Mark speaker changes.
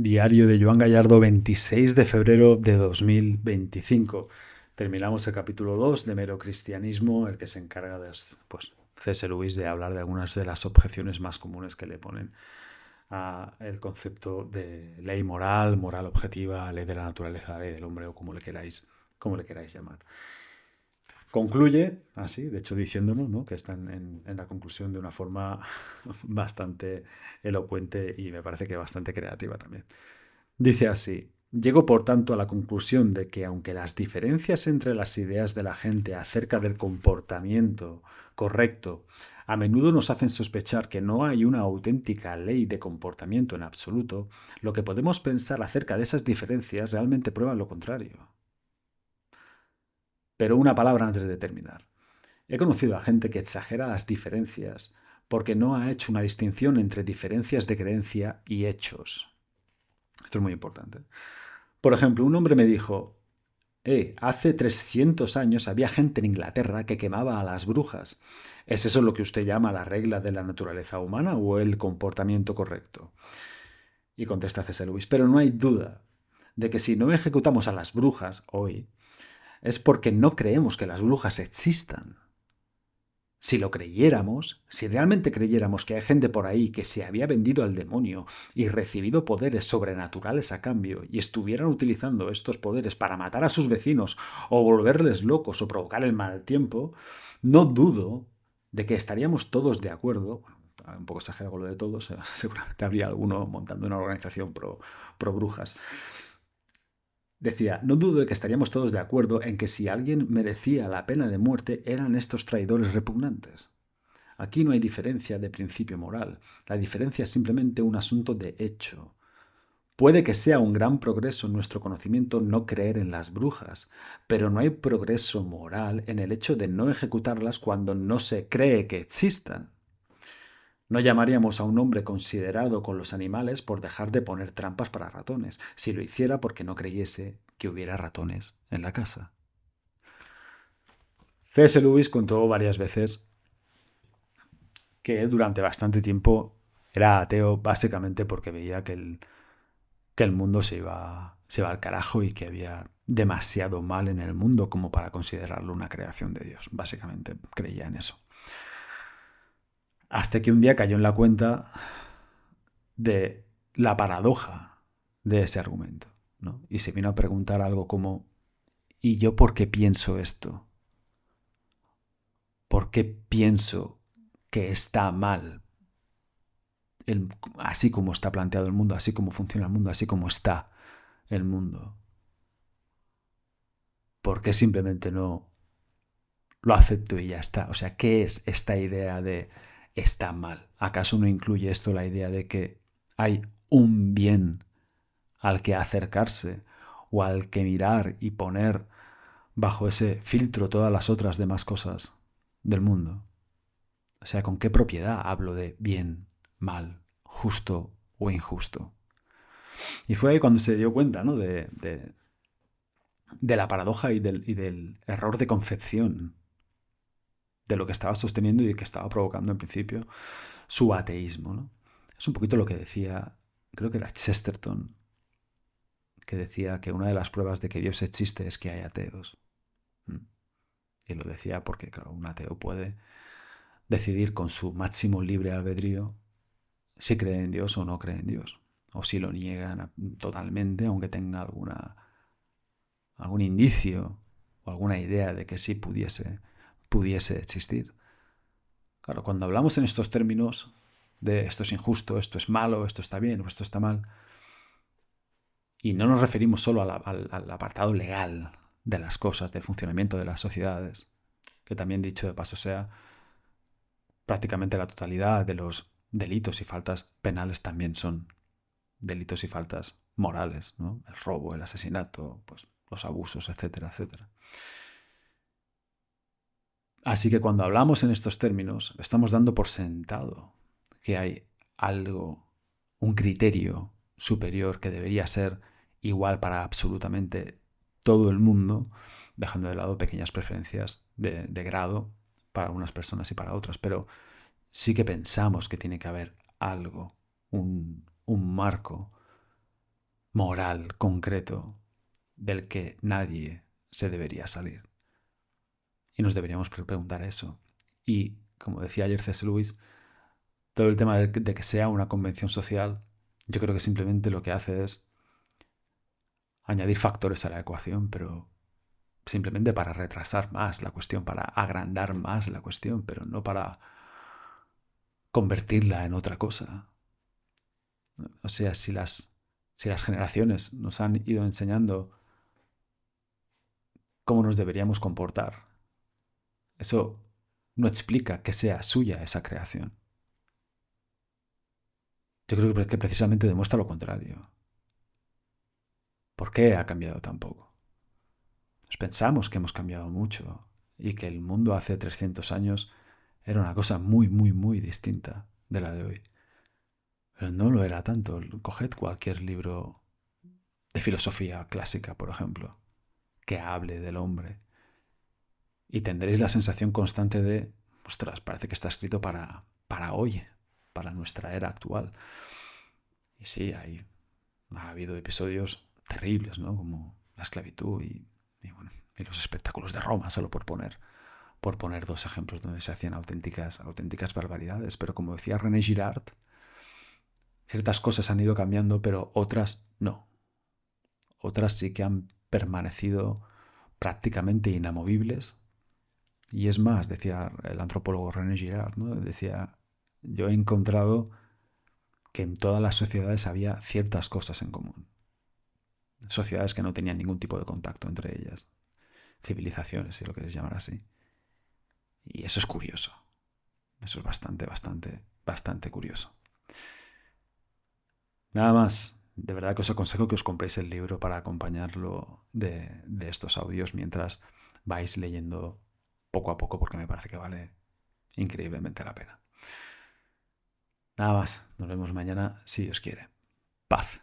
Speaker 1: Diario de Joan Gallardo, 26 de febrero de 2025. Terminamos el capítulo 2 de Mero Cristianismo, el que se encarga de, pues, C.S. Lewis, de hablar de algunas de las objeciones más comunes que le ponen a el concepto de ley moral, moral objetiva, ley de la naturaleza, ley del hombre, o como le queráis llamar. Concluye así, de hecho diciéndonos, ¿no?, que está en la conclusión de una forma bastante elocuente y me parece que bastante creativa también. Dice así: llego por tanto a la conclusión de que aunque las diferencias entre las ideas de la gente acerca del comportamiento correcto a menudo nos hacen sospechar que no hay una auténtica ley de comportamiento en absoluto, lo que podemos pensar acerca de esas diferencias realmente prueba lo contrario. Pero una palabra antes de terminar. He conocido a gente que exagera las diferencias porque no ha hecho una distinción entre diferencias de creencia y hechos. Esto es muy importante. Por ejemplo, un hombre me dijo: hace 300 años había gente en Inglaterra que quemaba a las brujas. ¿Es eso lo que usted llama la regla de la naturaleza humana o el comportamiento correcto? Y contesta C.S. Lewis: pero no hay duda de que si no ejecutamos a las brujas hoy, es porque no creemos que las brujas existan. Si lo creyéramos, si realmente creyéramos que hay gente por ahí que se había vendido al demonio y recibido poderes sobrenaturales a cambio y estuvieran utilizando estos poderes para matar a sus vecinos o volverles locos o provocar el mal tiempo, no dudo de que estaríamos todos de acuerdo. Un poco exagerado con lo de todos, seguramente habría alguno montando una organización pro brujas. Decía: no dudo de que estaríamos todos de acuerdo en que si alguien merecía la pena de muerte eran estos traidores repugnantes. Aquí no hay diferencia de principio moral. La diferencia es simplemente un asunto de hecho. Puede que sea un gran progreso en nuestro conocimiento no creer en las brujas, pero no hay progreso moral en el hecho de no ejecutarlas cuando no se cree que existan. No llamaríamos a un hombre considerado con los animales por dejar de poner trampas para ratones, si lo hiciera porque no creyese que hubiera ratones en la casa. C.S. Lewis contó varias veces que durante bastante tiempo era ateo básicamente porque veía que el mundo se iba al carajo y que había demasiado mal en el mundo como para considerarlo una creación de Dios. Básicamente creía en eso. Hasta que un día cayó en la cuenta de la paradoja de ese argumento, ¿no? Y se vino a preguntar algo como: ¿y yo por qué pienso esto? ¿Por qué pienso que está mal así como está planteado el mundo, así como funciona el mundo, así como está el mundo? ¿Por qué simplemente no lo acepto y ya está? O sea, ¿qué es esta idea de está mal? ¿Acaso no incluye esto la idea de que hay un bien al que acercarse o al que mirar y poner bajo ese filtro todas las otras demás cosas del mundo? O sea, ¿con qué propiedad hablo de bien, mal, justo o injusto? Y fue ahí cuando se dio cuenta, ¿no?, de la paradoja y del error de concepción de lo que estaba sosteniendo y que estaba provocando en principio su ateísmo, ¿no? Es un poquito lo que decía, creo que era Chesterton, que decía que una de las pruebas de que Dios existe es que hay ateos. Y lo decía porque, claro, un ateo puede decidir con su máximo libre albedrío si cree en Dios o no cree en Dios, o si lo niegan totalmente, aunque tenga algún indicio o alguna idea de que sí pudiese existir. Claro, cuando hablamos en estos términos de esto es injusto, esto es malo, esto está bien o esto está mal, y no nos referimos solo al apartado legal de las cosas, del funcionamiento de las sociedades, que también, dicho de paso sea, prácticamente la totalidad de los delitos y faltas penales también son delitos y faltas morales, ¿no? El robo, el asesinato, pues los abusos, etcétera, etcétera. Así que cuando hablamos en estos términos, estamos dando por sentado que hay algo, un criterio superior que debería ser igual para absolutamente todo el mundo, dejando de lado pequeñas preferencias de grado para unas personas y para otras, pero sí que pensamos que tiene que haber algo, un marco moral concreto del que nadie se debería salir. Y nos deberíamos preguntar eso. Y, como decía ayer C.S. Lewis, todo el tema de que sea una convención social, yo creo que simplemente lo que hace es añadir factores a la ecuación, pero simplemente para retrasar más la cuestión, para agrandar más la cuestión, pero no para convertirla en otra cosa. O sea, si las generaciones nos han ido enseñando cómo nos deberíamos comportar, eso no explica que sea suya esa creación. Yo creo que precisamente demuestra lo contrario. ¿Por qué ha cambiado tan poco? Pues pensamos que hemos cambiado mucho y que el mundo hace 300 años era una cosa muy, muy, muy distinta de la de hoy. Pero no lo era tanto. Coged cualquier libro de filosofía clásica, por ejemplo, que hable del hombre y tendréis la sensación constante de, ostras, parece que está escrito para hoy, para nuestra era actual. Y sí, ha habido episodios terribles, ¿no? Como la esclavitud bueno, y los espectáculos de Roma, solo por poner dos ejemplos donde se hacían auténticas barbaridades. Pero como decía René Girard, ciertas cosas han ido cambiando, pero otras no. Otras sí que han permanecido prácticamente inamovibles. Y es más, decía el antropólogo René Girard, ¿no? Decía, yo he encontrado que en todas las sociedades había ciertas cosas en común. Sociedades que no tenían ningún tipo de contacto entre ellas. Civilizaciones, si lo queréis llamar así. Y eso es curioso. Eso es bastante, bastante, bastante curioso. Nada más. De verdad que os aconsejo que os compréis el libro para acompañarlo de estos audios mientras vais leyendo poco a poco, porque me parece que vale increíblemente la pena. Nada más. Nos vemos mañana si Dios quiere. Paz.